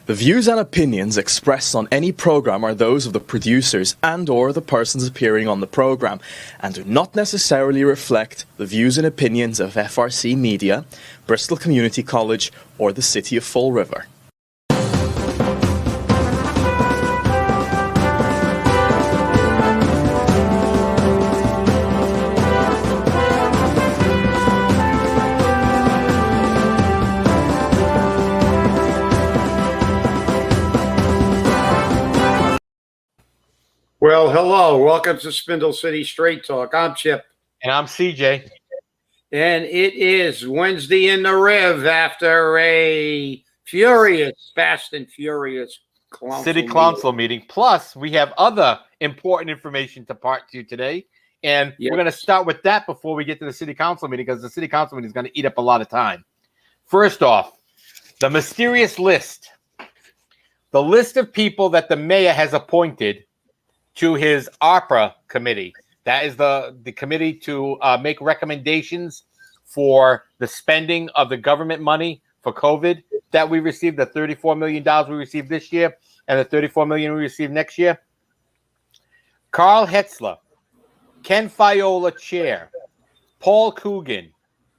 The views and opinions expressed on any program are those of the producers and/or the persons appearing on the program and do not necessarily reflect the views and opinions of FRC Media, Bristol Community College, or the City of Fall River. Well, hello. Welcome to Spindle City Straight Talk. I'm Chip. And I'm CJ. And it is Wednesday in the Riv after a furious, fast and furious City Council meeting. Plus, we have other important information to part to today. And we're going to start with that before we get to the City Council meeting, because the City Council meeting is going to eat up a lot of time. First off, the mysterious list. The list of people that the mayor has appointed to his ARPA committee. That is the committee to make recommendations for the spending of the government money for COVID that we received, the $34 million we received this year and the $34 million we received next year. Carl Hetzler, Ken Fiola, Chair, Paul Coogan,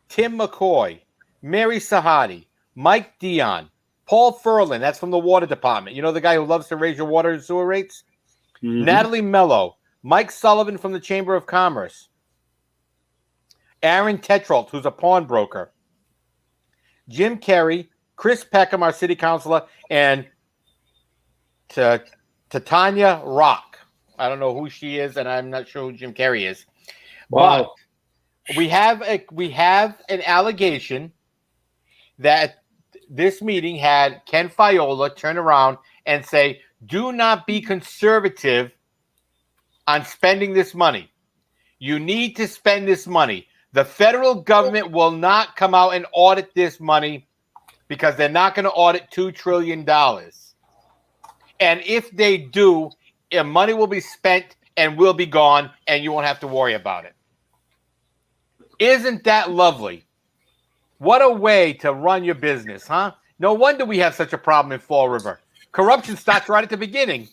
Tim McCoy, Mary Sahady, Mike Dion, Paul Furlan, that's from the water department. You know the guy who loves to raise your water and sewer rates? Mm-hmm. Natalie Mello, Mike Sullivan from the Chamber of Commerce, Aaron Tetrault, who's a pawnbroker, Jim Kerry, Chris Peckham, our city councilor, and Tanya Rock. I don't know who she is, and I'm not sure who Jim Kerry is. Wow. But we have an allegation that this meeting had Ken Fiola turn around and say, do not be conservative on spending this money. You need to spend this money. The federal government will not come out and audit this money because they're not going to audit $2 trillion. And if they do, money will be spent and will be gone, and you won't have to worry about it. Isn't that lovely? What a way to run your business, huh? No wonder we have such a problem in Fall River. Corruption starts right at the beginning.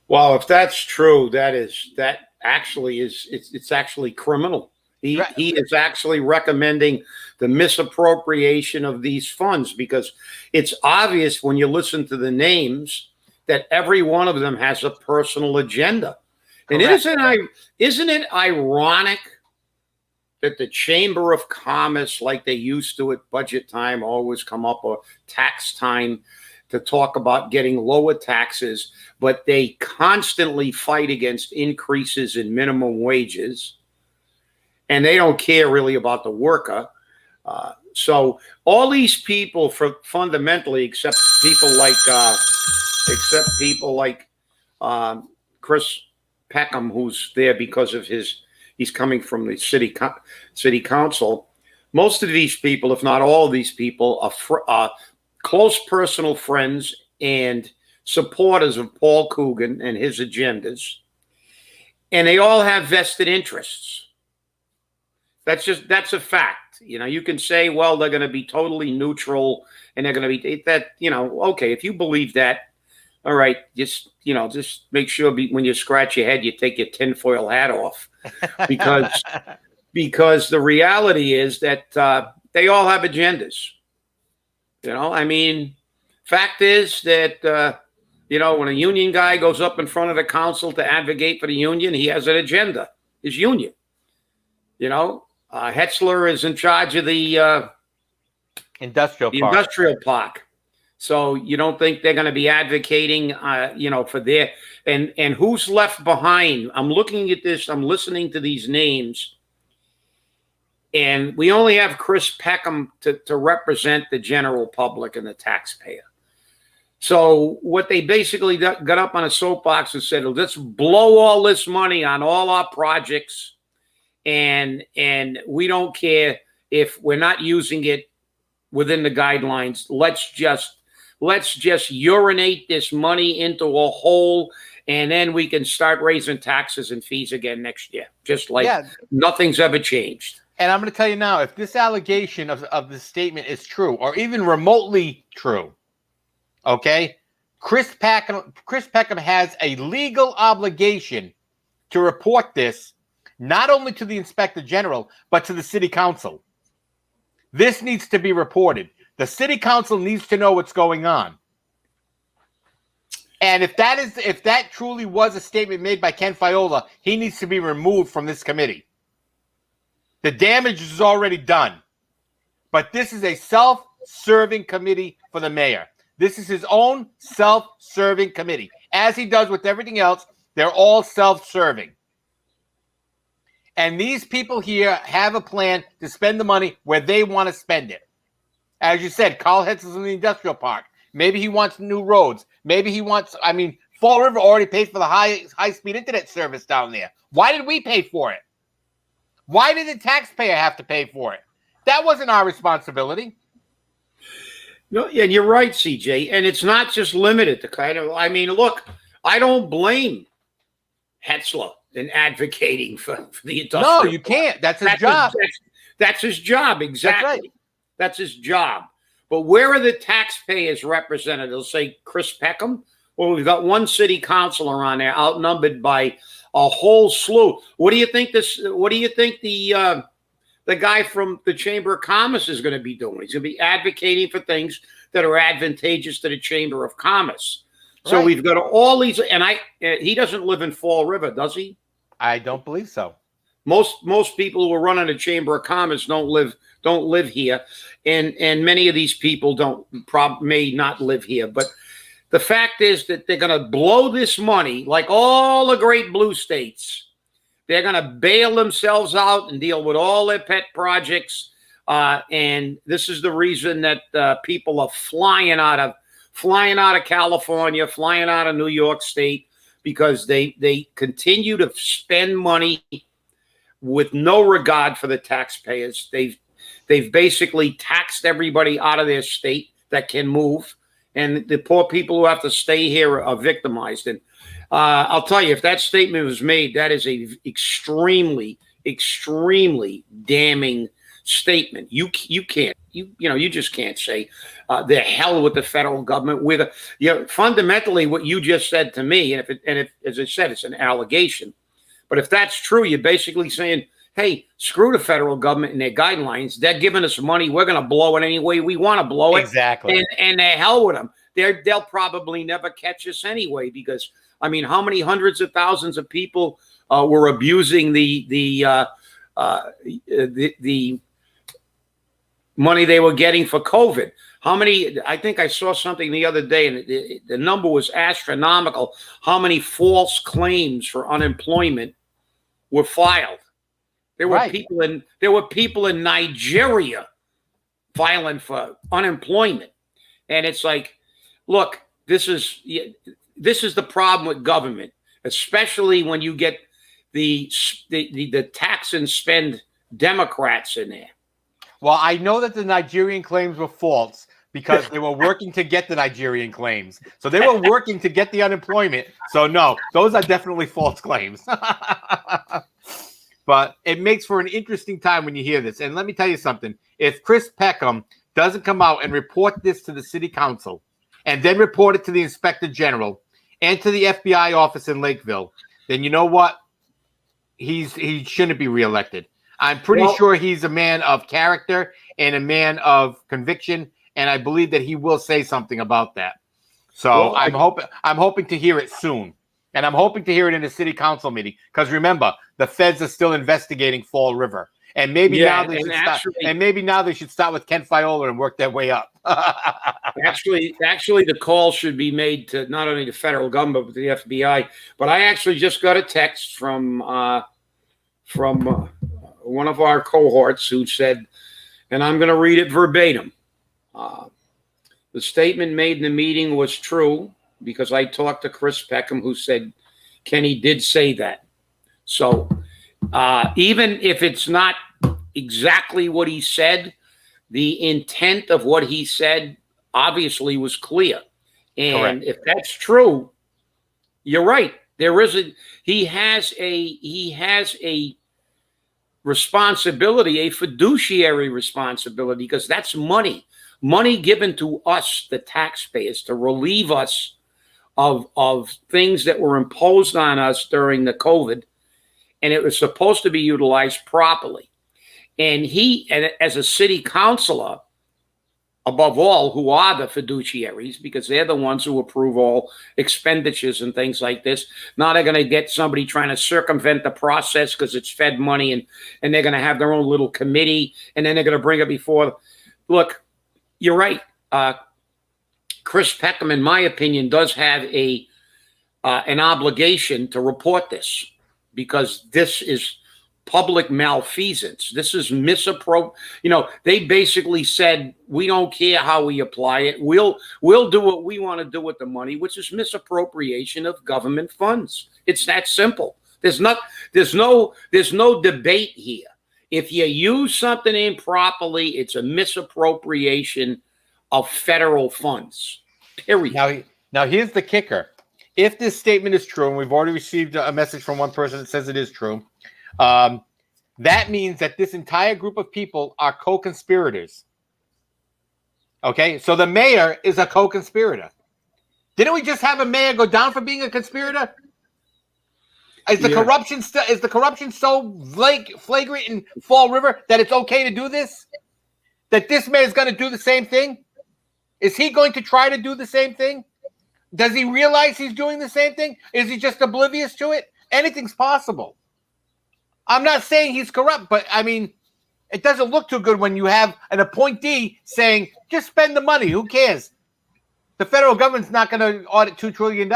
Well, if that's true, it's actually criminal. He is actually recommending the misappropriation of these funds, because it's obvious when you listen to the names that every one of them has a personal agenda. Correct. And isn't it ironic that the Chamber of Commerce, like they used to at budget time, always come up, or tax time, to talk about getting lower taxes, but they constantly fight against increases in minimum wages, and they don't care really about the worker. So all these people, fundamentally, except people like Chris Peckham, who's there because of he's coming from the city council. Most of these people, if not all of these people, are close personal friends and supporters of Paul Coogan and his agendas. And they all have vested interests. That's a fact. You know, you can say, well, they're going to be totally neutral and they're going to be that, okay, if you believe that, all right, just make sure when you scratch your head, you take your tinfoil hat off, because the reality is that they all have agendas. Fact is that, when a union guy goes up in front of the council to advocate for the union, he has an agenda, his union. Hetzler is in charge of the industrial park. So you don't think they're going to be advocating, for their, and who's left behind? I'm looking at this, I'm listening to these names. And we only have Chris Peckham to represent the general public and the taxpayer. So what they basically got up on a soapbox and said, let's blow all this money on all our projects. And we don't care if we're not using it within the guidelines. Let's just urinate this money into a hole, and then we can start raising taxes and fees again next year. Just like nothing's ever changed. And I'm going to tell you now, if this allegation of this statement is true, or even remotely true, Okay? Chris Peckham has a legal obligation to report this not only to the Inspector General, but to the City Council. This needs to be reported. The City Council needs to know what's going on. And if that truly was a statement made by Ken Fiola, he needs to be removed from this committee. The damage is already done. But this is a self-serving committee for the mayor. This is his own self-serving committee. As he does with everything else, they're all self-serving. And these people here have a plan to spend the money where they want to spend it. As you said, Carl Hetzel's in the industrial park. Maybe he wants new roads. Maybe he wants, Fall River already paid for the high-speed internet service down there. Why did we pay for it? Why did the taxpayer have to pay for it? That wasn't our responsibility. No, and you're right, CJ. And it's not just limited to look, I don't blame Hetzel in advocating for the industrial. No, you can't. That's his job. That's his job, exactly. That's right. That's his job. But where are the taxpayers represented? They'll say Chris Peckham. Well, we've got one city councilor on there, outnumbered by a whole slew. What do you think the guy from the Chamber of Commerce is going to be doing? He's going to be advocating for things that are advantageous to the Chamber of Commerce. So right. We've got all these, and he doesn't live in Fall River, does he? I don't believe so. Most people who are running the Chamber of Commerce don't live here, and many of these people may not live here. But the fact is that they're going to blow this money like all the great blue states. They're going to bail themselves out and deal with all their pet projects, and this is the reason that people are flying out of California, flying out of New York State, because they continue to spend money with no regard for the taxpayers. They've basically taxed everybody out of their state that can move, and the poor people who have to stay here are victimized. And I'll tell you, if that statement was made, that is a extremely, extremely damning statement. You just can't say the hell with the federal government. Fundamentally, what you just said to me, and if as I said, it's an allegation. But if that's true, you're basically saying, hey, screw the federal government and their guidelines. They're giving us money. We're going to blow it any way we want to blow it. Exactly. And the hell with them. They'll probably never catch us anyway, because, how many hundreds of thousands of people were abusing the money they were getting for COVID? How many? I think I saw something the other day, and the number was astronomical. How many false claims for unemployment were filed? There were people in Nigeria filing for unemployment, and it's like, look, this is the problem with government, especially when you get the tax and spend Democrats in there. Well, I know that the Nigerian claims were false because they were working to get the Nigerian claims. So they were working to get the unemployment. So no, those are definitely false claims. But it makes for an interesting time when you hear this. And let me tell you something. If Chris Peckham doesn't come out and report this to the city council and then report it to the Inspector General and to the FBI office in Lakeville, then you know what? He shouldn't be reelected. I'm pretty sure he's a man of character and a man of conviction, and I believe that he will say something about that. So I'm hoping to hear it soon, and I'm hoping to hear it in the city council meeting, because remember, the feds are still investigating Fall River, and maybe now they should start with Ken Fiola and work their way up. Actually, the call should be made to not only the federal government but the FBI. But I actually just got a text from one of our cohorts who said, and I'm going to read it verbatim. The statement made in the meeting was true because I talked to Chris Peckham, who said Kenny did say that. So even if it's not exactly what he said, the intent of what he said obviously was clear. And Correct. If that's true, you're right. He has a responsibility, a fiduciary responsibility, because that's money. money given to us, the taxpayers, to relieve us of things that were imposed on us during the COVID, and it was supposed to be utilized properly. And as a city councilor, above all, who are the fiduciaries, because they're the ones who approve all expenditures and things like this. Now they're going to get somebody trying to circumvent the process because it's Fed money, and they're going to have their own little committee, and then they're going to bring it before. Look, you're right. Chris Peckham, in my opinion, does have an obligation to report this, because this is public malfeasance. This is they basically said, we don't care how we apply it. We'll do what we want to do with the money, which is misappropriation of government funds. It's that simple. There's no debate here. If you use something improperly, it's a misappropriation of federal funds. Period. Now here's the kicker. If this statement is true, and we've already received a message from one person that says it is true, that means that this entire group of people are co-conspirators. Okay, so the mayor is a co-conspirator. Didn't we just have a mayor go down for being a conspirator? Is the corruption so flagrant in Fall River that it's okay to do this? That this mayor is going to do the same thing? Is he going to try to do the same thing? Does he realize he's doing the same thing? Is he just oblivious to it? Anything's possible. I'm not saying he's corrupt, but I mean, it doesn't look too good when you have an appointee saying, just spend the money. Who cares? The federal government's not going to audit $2 trillion.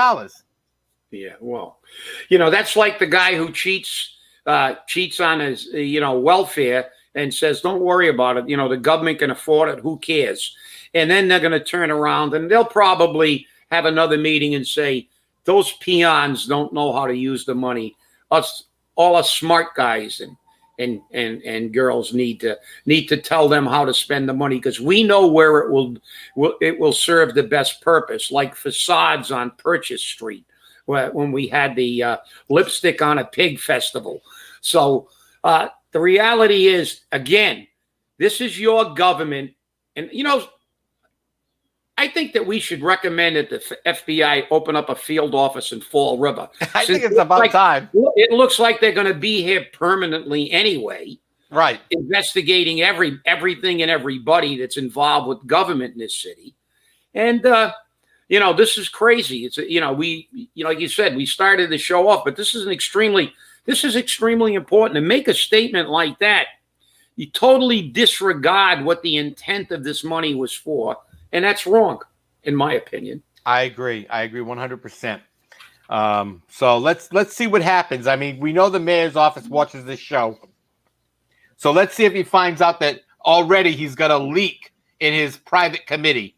Yeah, well, that's like the guy who cheats on his, welfare and says, don't worry about it. The government can afford it. Who cares? And then they're going to turn around and they'll probably have another meeting and say, those peons don't know how to use the money. All us smart guys and girls need to tell them how to spend the money, because we know where it will serve the best purpose, like facades on Purchase Street when we had the lipstick on a pig festival. So the reality is, again, this is your government. And, I think that we should recommend that the FBI open up a field office in Fall River. I think it's about time. It looks like they're going to be here permanently anyway. Right. Investigating everything and everybody that's involved with government in this city. And, this is crazy. It's, like you said, we started the show off, but this is extremely important. To make a statement like that, you totally disregard what the intent of this money was for. And that's wrong, in my opinion. I agree 100%. So let's see what happens. I mean, we know the mayor's office watches this show. So let's see if he finds out that already he's got a leak in his private committee.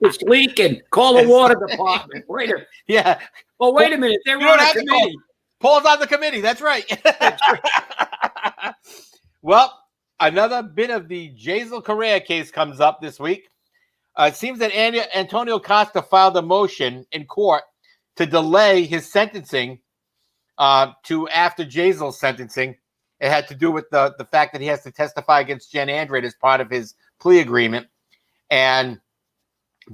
It's leaking. Call the water department. Yeah. Well, wait a minute. They're on a committee. Paul's on the committee. That's right. Well, another bit of the Jasiel case comes up this week. It seems that Antonio Costa filed a motion in court to delay his sentencing to after Jasiel's sentencing. It had to do with the fact that he has to testify against Jen Andrade as part of his plea agreement. And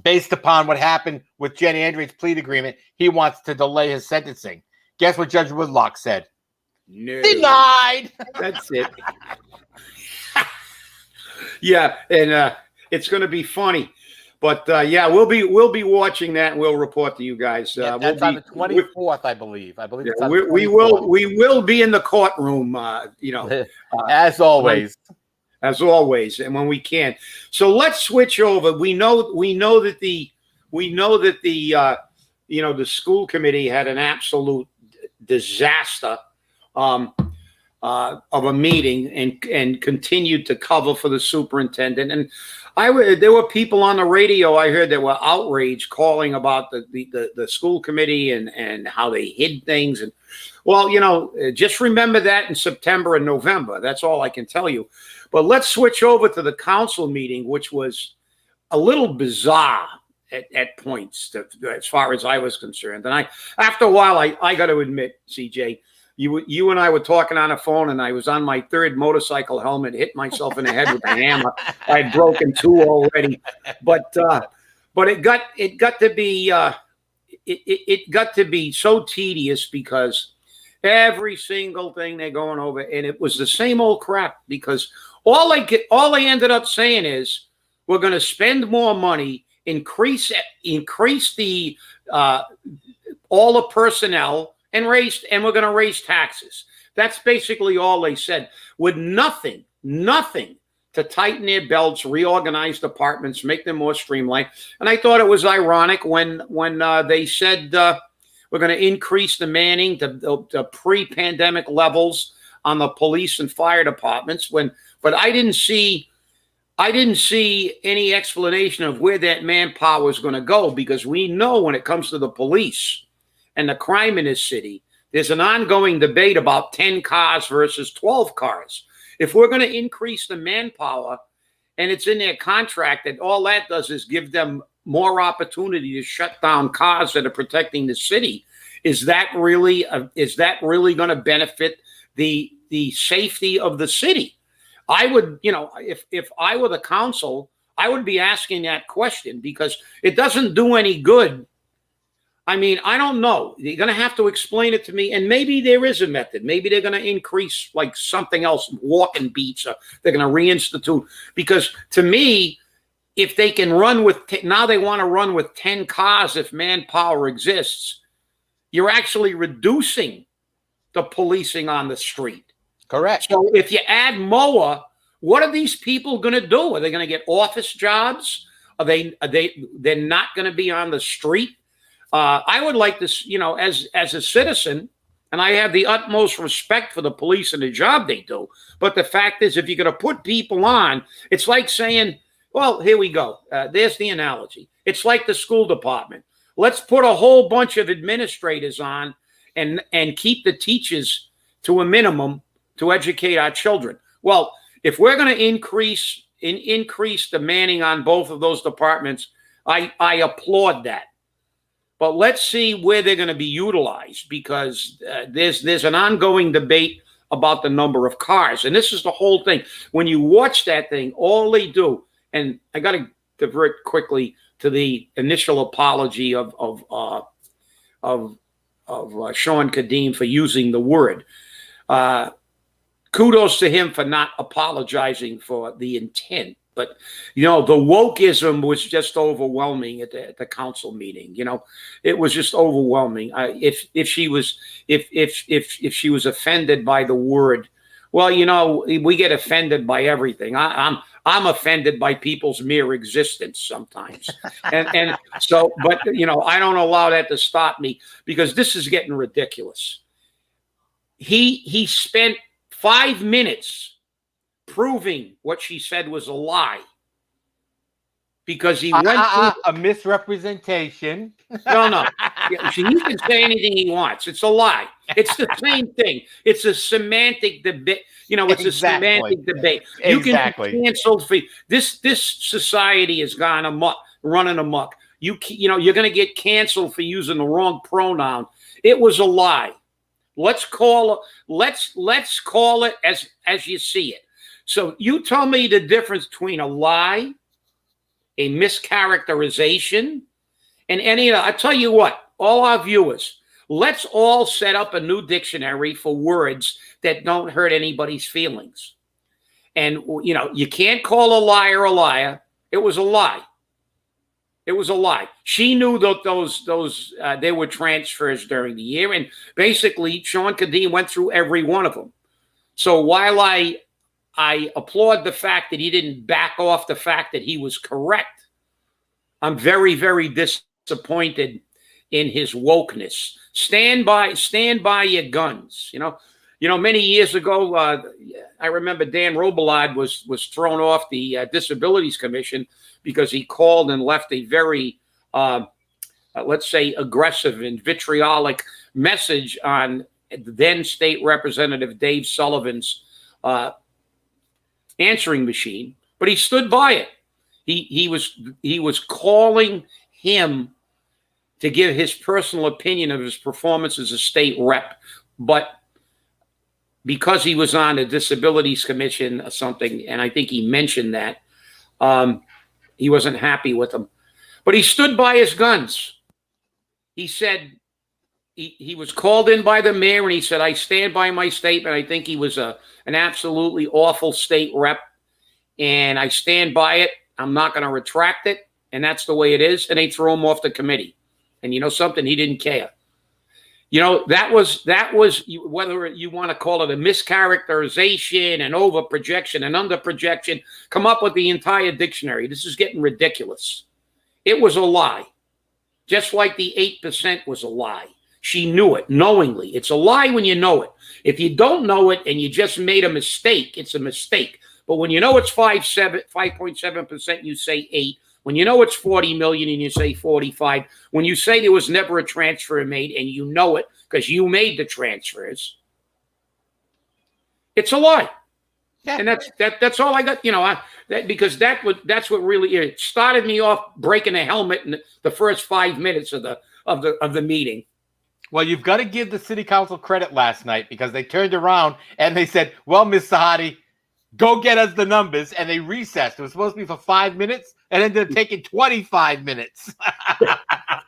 based upon what happened with Jen Andrade's plea agreement, he wants to delay his sentencing. Guess what Judge Woodlock said? No. Denied. That's it. Yeah, and it's going to be funny, but we'll be watching that, and we'll report to you guys. That's on the 24th, I believe. It's on we will be in the courtroom. As always, and when we can. So let's switch over. We know that the the school committee had an absolute disaster of a meeting and continued to cover for the superintendent. And there were people on the radio I heard that were outraged, calling about the school committee and how they hid things. And just remember that in September and November. That's all I can tell you. But let's switch over to the council meeting, which was a little bizarre at points as far as I was concerned. And after a while, I got to admit, CJ, You and I were talking on the phone, and I was on my third motorcycle helmet, hit myself in the head with a hammer. I'd broken two already, but it got to be so tedious because every single thing they're going over, and it was the same old crap. Because all they ended up saying is, we're going to spend more money, increase the all the personnel, and we're going to raise taxes. That's basically all they said, with nothing to tighten their belts, reorganize departments, make them more streamlined. And I thought it was ironic when they said we're going to increase the manning to pre-pandemic levels on the police and fire departments. But I didn't see any explanation of where that manpower is going to go, because we know when it comes to the police and the crime in this city, there's an ongoing debate about 10 cars versus 12 cars. If we're going to increase the manpower, and it's in their contract that all that does is give them more opportunity to shut down cars that are protecting the city, is that really going to benefit the safety of the city? I would, if I were the council, I would be asking that question, because it doesn't do any good. I mean, I don't know. You're going to have to explain it to me. And maybe there is a method. Maybe they're going to increase like something else, walking beats, or they're going to reinstitute. Because to me, if they can run with, now they want to run with 10 cars if manpower exists, you're actually reducing the policing on the street. Correct. So if you add MOA, what are these people going to do? Are they going to get office jobs? They're not going to be on the street? I would like this, as a citizen, and I have the utmost respect for the police and the job they do. But the fact is, if you're going to put people on, it's like saying, well, here we go. There's the analogy. It's like the school department. Let's put a whole bunch of administrators on and keep the teachers to a minimum to educate our children. Well, if we're going to increase the manning on both of those departments, I applaud that. But let's see where they're going to be utilized, because there's an ongoing debate about the number of cars. And this is the whole thing. When you watch that thing, all they do, and I got to divert quickly to the initial apology of Sean Kadim for using the word. Kudos to him for not apologizing for the intent. But, the wokeism was just overwhelming at the council meeting. It was just overwhelming. If she was offended by the word, well, we get offended by everything. I'm offended by people's mere existence sometimes. and so, but, I don't allow that to stop me, because this is getting ridiculous. He spent 5 minutes proving what she said was a lie, because he went through a misrepresentation. No. He can say anything he wants. It's a lie. It's the same thing. It's a semantic debate. It's a semantic debate. You can be canceled for this. This society has gone amok, running amok. You're going to get canceled for using the wrong pronoun. It was a lie. Let's call it as you see it. So you tell me the difference between a lie, a mischaracterization, and any of that. I tell you what, all our viewers, let's all set up a new dictionary for words that don't hurt anybody's feelings. And, you can't call a liar a liar. It was a lie. It was a lie. She knew that there were transfers during the year, and basically Sean Kadim went through every one of them. So while I applaud the fact that he didn't back off the fact that he was correct, I'm very, very disappointed in his wokeness. Stand by your guns. Many years ago, I remember Dan Robillard was thrown off the Disabilities Commission because he called and left a very, let's say, aggressive and vitriolic message on then State Representative Dave Sullivan's answering machine, but he stood by it. He was calling him to give his personal opinion of his performance as a state rep, but because he was on the Disabilities Commission or something, and I think he mentioned that, he wasn't happy with him. But he stood by his guns. He said he was called in by the mayor, and he said, I stand by my statement. I think he was an absolutely awful state rep, and I stand by it. I'm not going to retract it, and that's the way it is. And they threw him off the committee. And you know something? He didn't care. You know, that was whether you want to call it a mischaracterization, an over-projection, an under-projection, come up with the entire dictionary. This is getting ridiculous. It was a lie. Just like the 8% was a lie. She knew it knowingly. It's a lie when you know it. If you don't know it and you just made a mistake, it's a mistake. But when you know it's 5.7%, you say 8. When you know it's 40 million and you say 45, when you say there was never a transfer made and you know it because you made the transfers, it's a lie. Yeah. And that's all I got. You know, because that's what really it started me off breaking a helmet in the first 5 minutes of the meeting. Well, you've got to give the city council credit last night because they turned around and they said, "Well, Miss Sahady, go get us the numbers," and they recessed. It was supposed to be for 5 minutes and ended up taking 25 minutes.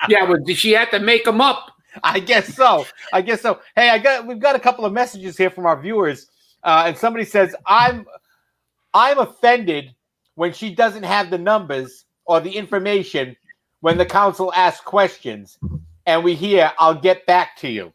Yeah, but she had to make them up. I guess so. Hey, we've got a couple of messages here from our viewers, and somebody says, I'm offended when she doesn't have the numbers or the information when the council asks questions, and we hear, "I'll get back to you."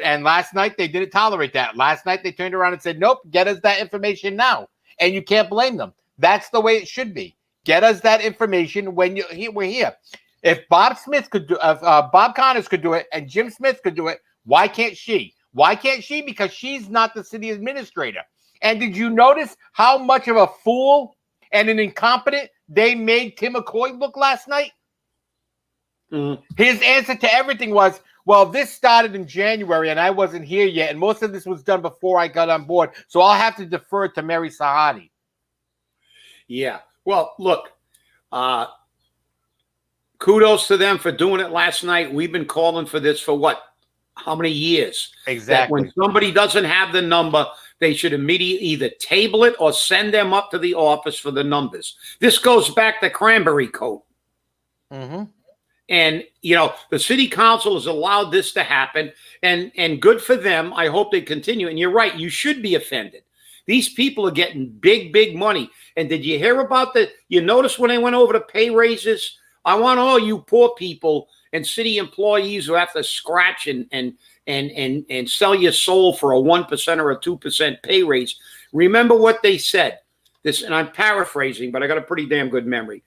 And last night they didn't tolerate that. Last night they turned around and said, "Nope, get us that information now." And you can't blame them. That's the way it should be. Get us that information when we're here. If Bob Connors could do it and Jim Smith could do it, why can't she? Why can't she? Because she's not the city administrator. And did you notice how much of a fool and an incompetent they made Tim McCoy look last night? Mm. His answer to everything was, "Well, this started in January and I wasn't here yet, and most of this was done before I got on board, so I'll have to defer to Mary Sahady." Yeah. Well, look, kudos to them for doing it last night. We've been calling for this for what? How many years? Exactly. That when somebody doesn't have the number, they should immediately either table it or send them up to the office for the numbers. This goes back to Cranberry Coat. Mm-hmm. And, you know, the city council has allowed this to happen, and good for them. I hope they continue. And you're right. You should be offended. These people are getting big, big money. And did you hear about you notice when they went over to pay raises? I want all you poor people and city employees who have to scratch and sell your soul for a 1% or a 2% pay raise. Remember what they said. This, and I'm paraphrasing, but I got a pretty damn good memory.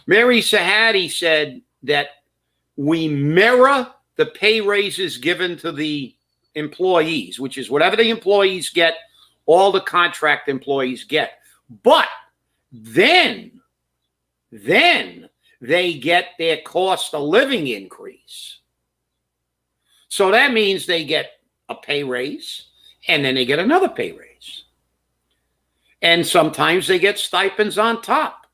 Mary Sahady said that we mirror the pay raises given to the employees, which is whatever the employees get, all the contract employees get. But then they get their cost of living increase. So that means they get a pay raise and then they get another pay raise. And sometimes they get stipends on top.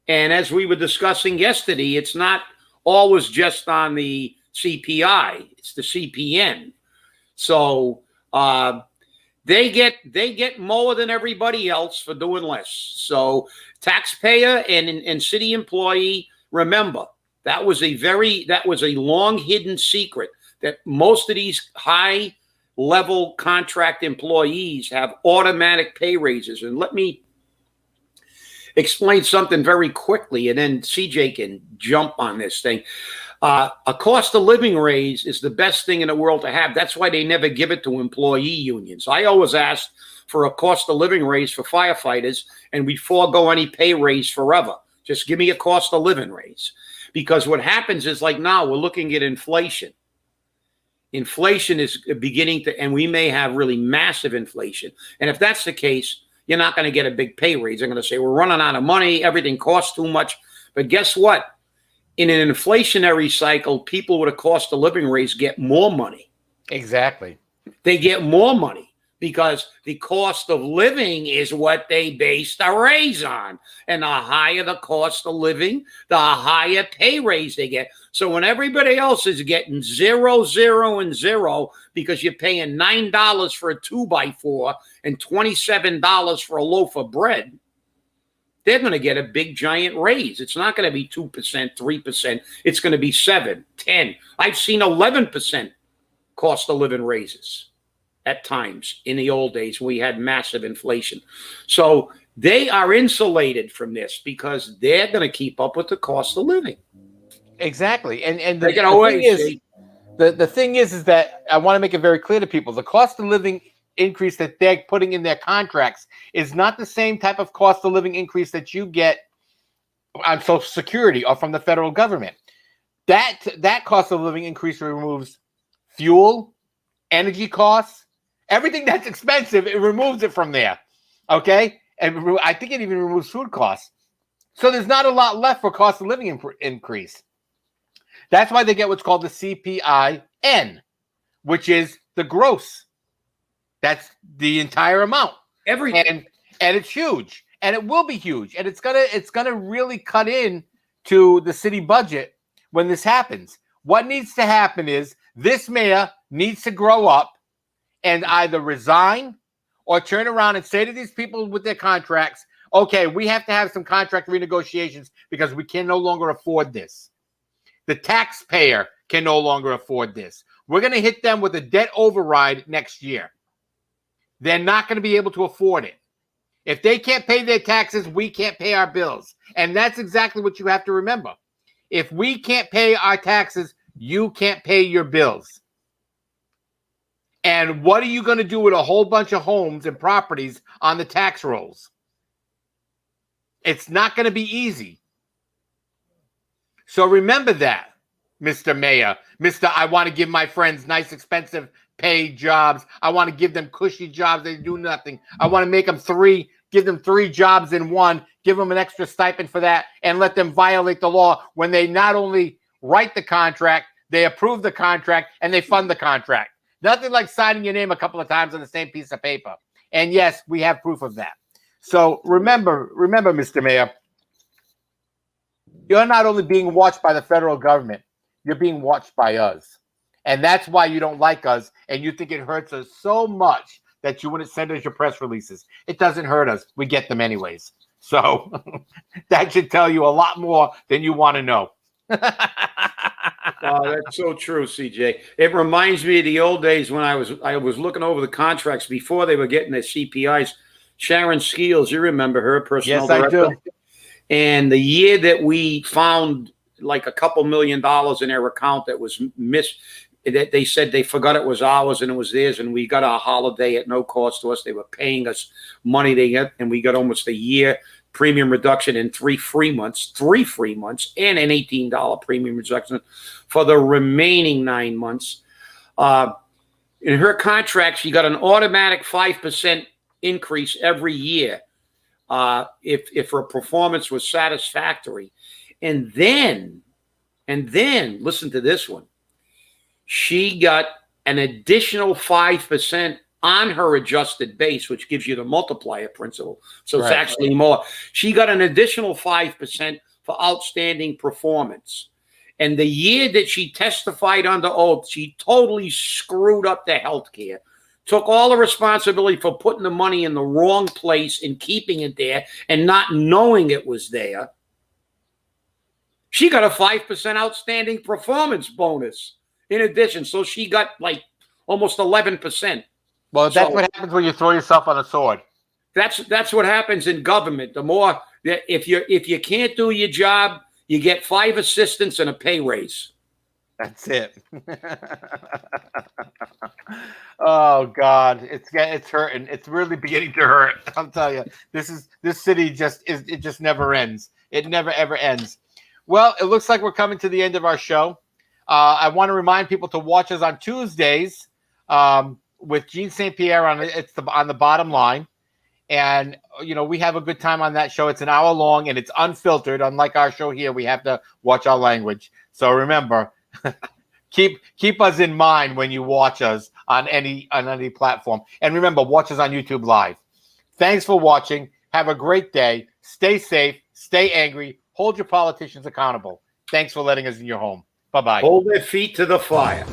And as we were discussing yesterday, it's not always just on the CPI, it's the CPN. So they get more than everybody else for doing less. So taxpayer and city employee, remember, that was a long hidden secret that most of these high level contract employees have automatic pay raises. And let me explain something very quickly, and then CJ can jump on this thing. A cost of living raise is the best thing in the world to have. That's why they never give it to employee unions. I always asked for a cost of living raise for firefighters, and we forego any pay raise forever. Just give me a cost of living raise. Because what happens is, like now, we're looking at inflation. Inflation is beginning to, and we may have really massive inflation. And if that's the case, you're not going to get a big pay raise. They're going to say, we're running out of money. Everything costs too much. But guess what? In an inflationary cycle, people with a cost of living raise get more money. Exactly. They get more money because the cost of living is what they base the raise on. And the higher the cost of living, the higher pay raise they get. So when everybody else is getting 0, 0, and 0 because you're paying $9 for a 2x4 and $27 for a loaf of bread, they're going to get a big giant raise. It's not going to be 2%, 3%. It's going to be 7, 10. I've seen 11% cost of living raises at times in the old days when we had massive inflation. So they are insulated from this because they're going to keep up with the cost of living. Exactly. And the thing is that I want to make it very clear to people, the cost of living increase that they're putting in their contracts is not the same type of cost of living increase that you get on Social Security or from the federal government. That cost of living increase removes fuel, energy costs, everything that's expensive. It removes it from there. Okay. And I think it even removes food costs. So there's not a lot left for cost of living increase. That's why they get what's called the CPI-N, which is the gross. That's the entire amount. Everything. And it's huge. And it will be huge. And it's gonna really cut in to the city budget when this happens. What needs to happen is this mayor needs to grow up and either resign or turn around and say to these people with their contracts, okay, we have to have some contract renegotiations because we can no longer afford this. The taxpayer can no longer afford this. We're going to hit them with a debt override next year. They're not going to be able to afford it. If they can't pay their taxes, we can't pay our bills. And that's exactly what you have to remember. If we can't pay our taxes, you can't pay your bills. And what are you going to do with a whole bunch of homes and properties on the tax rolls? It's not going to be easy. So remember that, Mr. Mayor. Mr. I want to give my friends nice, expensive paid jobs. I want to give them cushy jobs. They do nothing. I want to make them give them 3 jobs in one, give them an extra stipend for that, and let them violate the law when they not only write the contract, they approve the contract, and they fund the contract. Nothing like signing your name a couple of times on the same piece of paper. And yes, we have proof of that. So remember, Mr. Mayor, you're not only being watched by the federal government, you're being watched by us. And that's why you don't like us and you think it hurts us so much that you wouldn't send us your press releases. It doesn't hurt us. We get them anyways. So that should tell you a lot more than you want to know. Oh, that's so true, CJ. It reminds me of the old days when I was looking over the contracts before they were getting their CPIs. Sharon Skeels, you remember her, personnel director? Yes, I do. And the year that we found like a couple $1 million in their account that was missed, that they said they forgot it was ours and it was theirs, and we got our holiday at no cost to us. They were paying us money and we got almost a year premium reduction in 3 free months, and an $18 premium reduction for the remaining 9 months. In her contract, she got an automatic 5% increase every year if her performance was satisfactory. And then listen to this one. She got an additional 5% on her adjusted base, which gives you the multiplier principle. So it's actually more. She got an additional 5% for outstanding performance. And the year that she testified under oath, she totally screwed up the healthcare, took all the responsibility for putting the money in the wrong place and keeping it there and not knowing it was there. She got a 5% outstanding performance bonus in addition. So she got like almost 11%. Well, that's what happens when you throw yourself on a sword. That's what happens in government. The more that if you can't do your job, you get 5 assistants and a pay raise. That's it. Oh God, it's hurting. It's really beginning to hurt. I'll tell you, this city just never ends. It never ever ends. Well, it looks like we're coming to the end of our show. I want to remind people to watch us on Tuesdays with Gene St. Pierre on the bottom line. And, we have a good time on that show. It's an hour long and it's unfiltered. Unlike our show here, we have to watch our language. So remember, keep us in mind when you watch us on any platform. And remember, watch us on YouTube Live. Thanks for watching. Have a great day. Stay safe. Stay angry. Hold your politicians accountable. Thanks for letting us in your home. Bye-bye. Hold their feet to the fire.